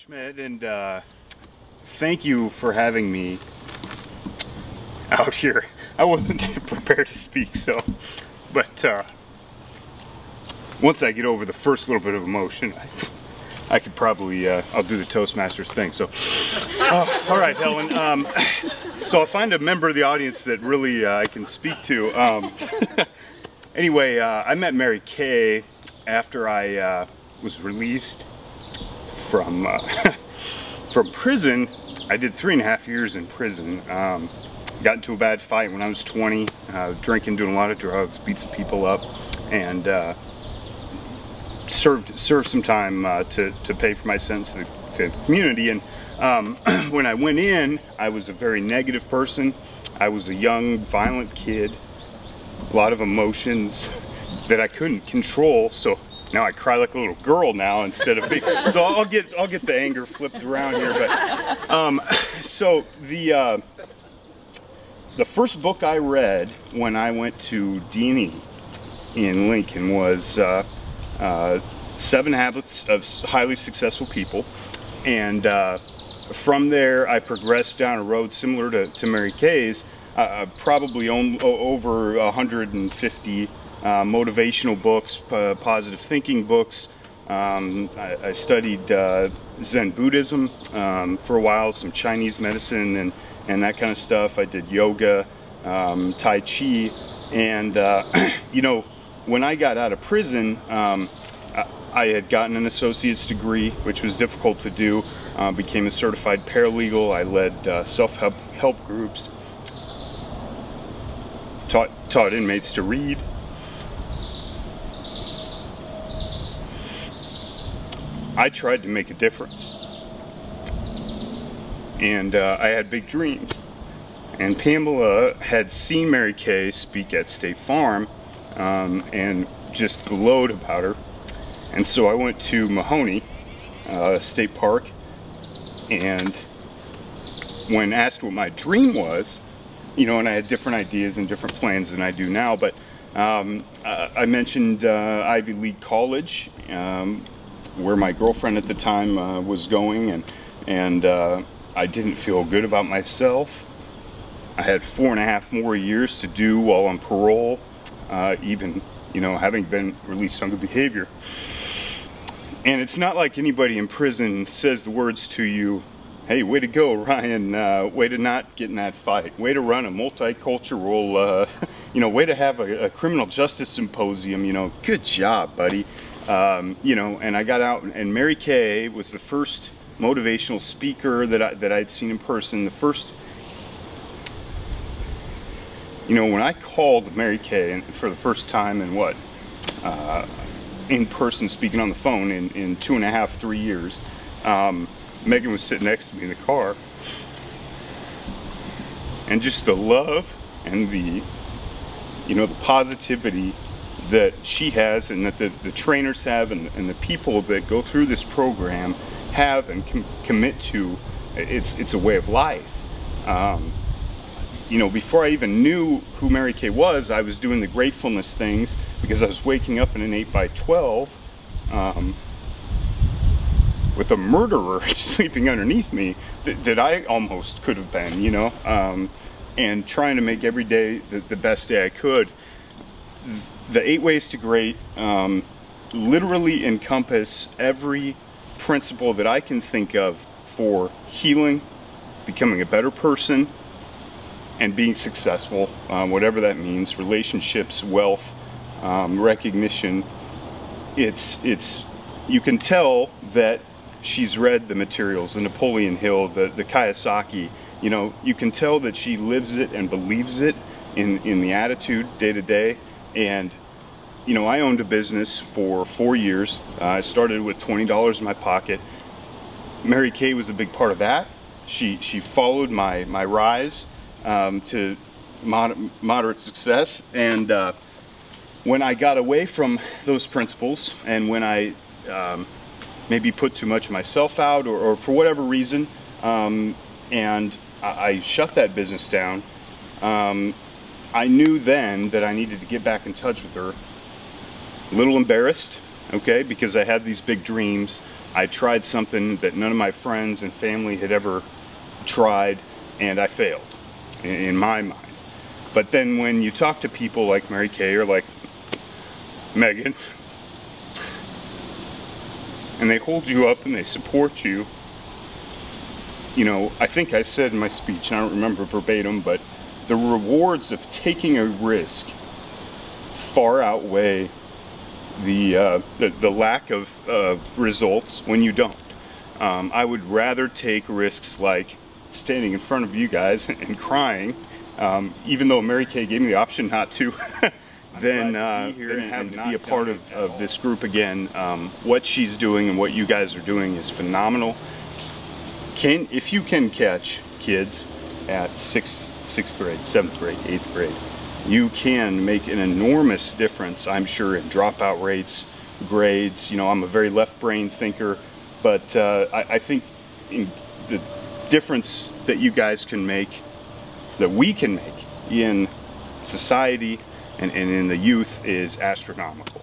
Schmidt, and thank you for having me out here. I wasn't prepared to speak, but once I get over the first little bit of emotion, I could probably, I'll do the Toastmasters thing. So, all right, Helen. So I'll find a member of the audience that really I can speak to. Anyway, I met Mary Kay after I was released from prison. I did 3.5 years in prison. Got into a bad fight when I was 20, drinking, doing a lot of drugs, beat some people up, and served some time to pay for my sentence to the community. And when I went in, I was a very negative person. I was a young, violent kid, a lot of emotions that I couldn't control. So now I cry like a little girl now instead of big. So I'll get the anger flipped around here. But so the first book I read when I went to D&E in Lincoln was 7 Habits of Highly Successful People, and from there I progressed down a road similar to Mary Kay's. Probably over 150 motivational books, positive thinking books. I studied Zen Buddhism for a while, some Chinese medicine and that kind of stuff. I did yoga, Tai Chi, and you know, when I got out of prison, I had gotten an associate's degree, which was difficult to do. Became a certified paralegal. I led self-help groups, taught inmates to read. I tried to make a difference, and I had big dreams. And Pamela had seen Mary Kay speak at State Farm and just glowed about her. And so I went to Mahoney State Park, and when asked what my dream was, you know, and I had different ideas and different plans than I do now, but I mentioned Ivy League College, where my girlfriend at the time was going, and I didn't feel good about myself. I had 4.5 more years to do while on parole, even, you know, having been released on good behavior. And it's not like anybody in prison says the words to you, "Hey, way to go, Ryan, way to not get in that fight, way to run a multicultural, you know, way to have a criminal justice symposium, you know, good job, buddy." You know, and I got out, and Mary Kay was the first motivational speaker that I'd seen in person. The first, you know, when I called Mary Kay for the first time in what, in person, speaking on the phone in 2.5, 3 years, Megan was sitting next to me in the car, and just the love and the, you know, the positivity that she has, and that the trainers have, and the people that go through this program have and commit to, it's a way of life. You know, before I even knew who Mary Kay was, I was doing the gratefulness things because I was waking up in an 8x12 with a murderer sleeping underneath me that I almost could have been, you know, and trying to make every day the best day I could. The 8 Ways to Great literally encompass every principle that I can think of for healing, becoming a better person, and being successful, whatever that means, relationships, wealth, recognition. You can tell that she's read the materials, the Napoleon Hill, the Kiyosaki. You know, you can tell that she lives it and believes it in the attitude day to day. And you know, I owned a business for 4 years. I started with $20 in my pocket. Mary Kay was a big part of that. She followed my rise to moderate success, and when I got away from those principles, and when I maybe put too much of myself out, or for whatever reason, and I shut that business down, I knew then that I needed to get back in touch with her. A little embarrassed, okay, because I had these big dreams, I tried something that none of my friends and family had ever tried, and I failed, in my mind. But then when you talk to people like Mary Kay or like Megan, and they hold you up and they support you, you know, I think I said in my speech, and I don't remember verbatim, but the rewards of taking a risk far outweigh the lack of results when you don't. I would rather take risks like standing in front of you guys and crying, even though Mary Kay gave me the option not to, than having to be a part of this group again. What she's doing and what you guys are doing is phenomenal. If you can catch kids at 6th grade, 7th grade, 8th grade, you can make an enormous difference, I'm sure, in dropout rates, grades. You know, I'm a very left-brain thinker, but I think the difference that you guys can make, that we can make in society and in the youth, is astronomical.